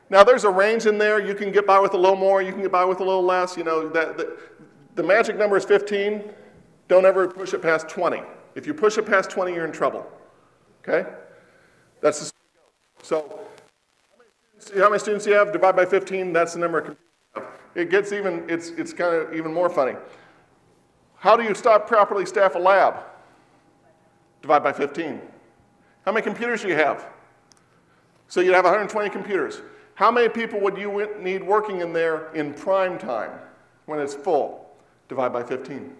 Now there's a range in there. You can get by with a little more, you can get by with a little less. You know, the magic number is 15. Don't ever push it past 20. If you push it past 20, you're in trouble. Okay? That's the so how many students you have? Divide by 15, that's the number of computers you have. It gets even, it's kind of even more funny. How do you properly staff a lab? Divide by 15. How many computers do you have? So you'd have 120 computers. How many people would you need working in there in prime time when it's full? Divide by 15.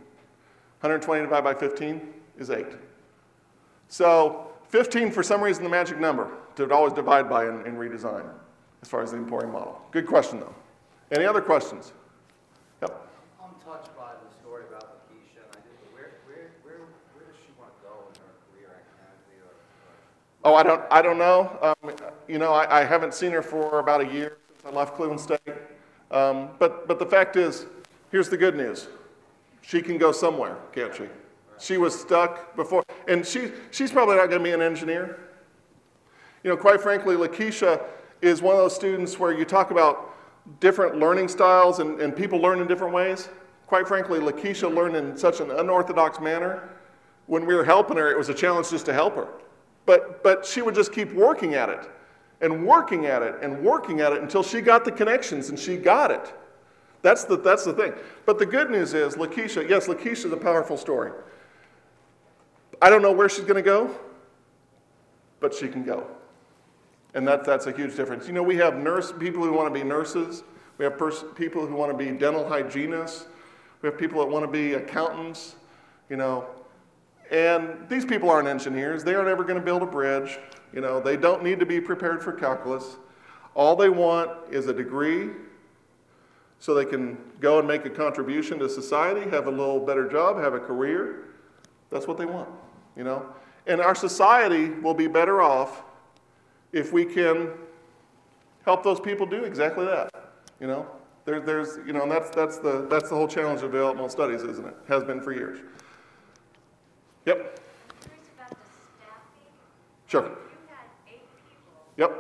120 divided by 15 is 8. So 15, for some reason, the magic number to always divide by in redesign as far as the Emporium model. Good question, though. Any other questions? Yep. I'm touched by the story about Lakeisha, and where does she want to go in her career academically? Oh, I don't know. You know, I haven't seen her for about a year since I left Cleveland State. But the fact is, here's the good news. She can go somewhere, can't she? She was stuck before, and she's probably not going to be an engineer. You know, quite frankly, Lakeisha is one of those students where you talk about different learning styles and people learn in different ways. Quite frankly, Lakeisha learned in such an unorthodox manner. When we were helping her, it was a challenge just to help her. But she would just keep working at it and working at it and working at it until she got the connections and she got it. That's the thing. But the good news is Lakeisha, yes, Lakeisha is a powerful story. I don't know where she's going to go, but she can go. And that's a huge difference. You know, we have people who want to be nurses. We have people who want to be dental hygienists. We have people that want to be accountants, you know. And these people aren't engineers. They aren't ever going to build a bridge. You know, they don't need to be prepared for calculus. All they want is a degree so they can go and make a contribution to society, have a little better job, have a career. That's what they want, you know. And our society will be better off if we can help those people do exactly that, you know. There's you know, and that's the whole challenge of developmental studies, isn't it? Has been for years. Yep. I'm curious about the staffing. Sure. If you had 8 people Yep. in a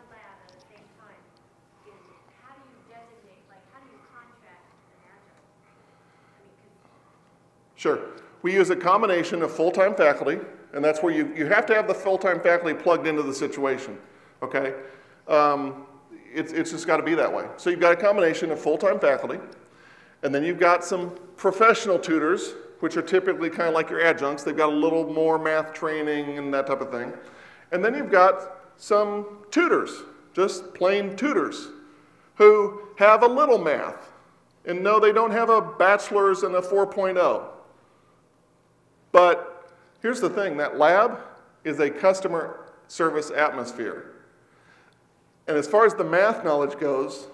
lab at the same time, how do you designate, like how do you contract an adjunct? I mean, Sure. We use a combination of full-time faculty, and that's where you have to have the full-time faculty plugged into the situation, okay? It's just got to be that way. So you've got a combination of full-time faculty, and then you've got some professional tutors, which are typically kind of like your adjuncts. They've got a little more math training and that type of thing. And then you've got some tutors, just plain tutors, who have a little math. And no, they don't have a bachelor's and a 4.0. But here's the thing, that lab is a customer service atmosphere. And as far as the math knowledge goes,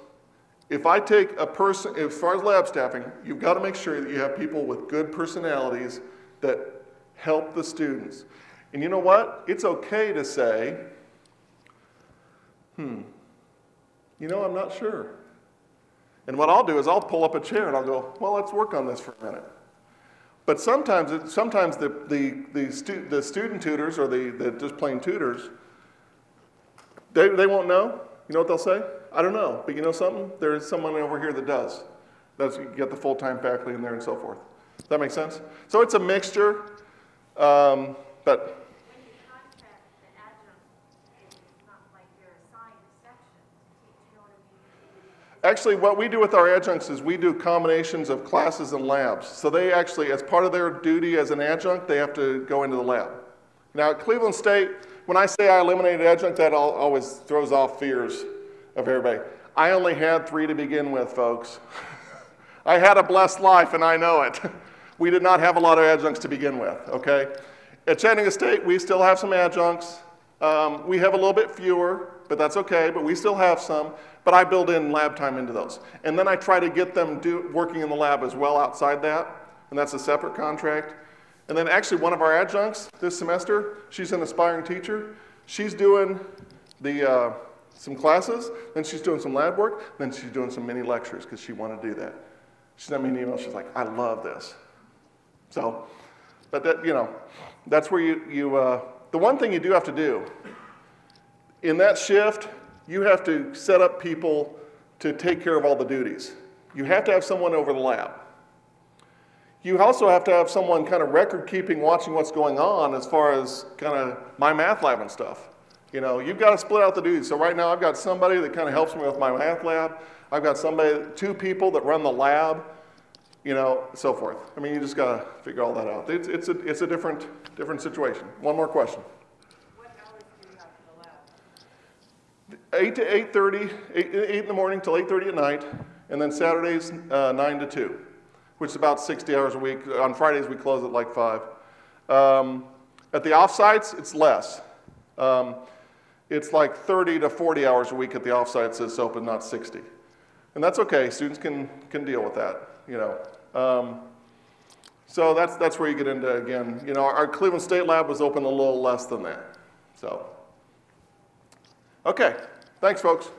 if I take a person, as far as lab staffing, you've got to make sure that you have people with good personalities that help the students. And you know what? It's okay to say, you know, I'm not sure. And what I'll do is I'll pull up a chair and I'll go, well, let's work on this for a minute. But sometimes the student tutors or the just plain tutors, they won't know. You know what they'll say? I don't know, but you know something? There's someone over here that does. You get the full-time faculty in there and so forth. Does that make sense? So it's a mixture, but... when you contract the adjunct, it's not like you're assigned a section to teach, you know what I mean? Actually, what we do with our adjuncts is we do combinations of classes and labs. So they actually, as part of their duty as an adjunct, they have to go into the lab. Now, at Cleveland State, when I say I eliminated adjunct, that always throws off fears of everybody. I only had 3 to begin with, folks. I had a blessed life, and I know it. We did not have a lot of adjuncts to begin with, okay? At Chattanooga State, we still have some adjuncts. We have a little bit fewer, but that's okay, but we still have some. But I build in lab time into those. And then I try to get them working in the lab as well outside that, and that's a separate contract. And then actually one of our adjuncts this semester, she's an aspiring teacher. She's doing some classes, then she's doing some lab work, then she's doing some mini lectures because she wanted to do that. She sent me an email, she's like, I love this. So, but that, you know, that's where the one thing you do have to do, in that shift, you have to set up people to take care of all the duties. You have to have someone over the lab. You also have to have someone kind of record keeping, watching what's going on as far as kind of my math lab and stuff. You know, you've got to split out the duties. So right now I've got somebody that kind of helps me with my math lab. I've got somebody, 2 people that run the lab, you know, so forth. I mean, you just got to figure all that out. It's a different situation. One more question. What hours do you have for the lab? 8 to 8:30, 8 in the morning till 8:30 at night, and then Saturdays 9 to 2, which is about 60 hours a week. On Fridays we close at like 5. At the offsites, it's less. It's like 30 to 40 hours a week at the offsites it's open, not 60. And that's okay, students can deal with that, you know. So that's where you get into, again, you know, our Cleveland State lab was open a little less than that. So, okay, thanks folks.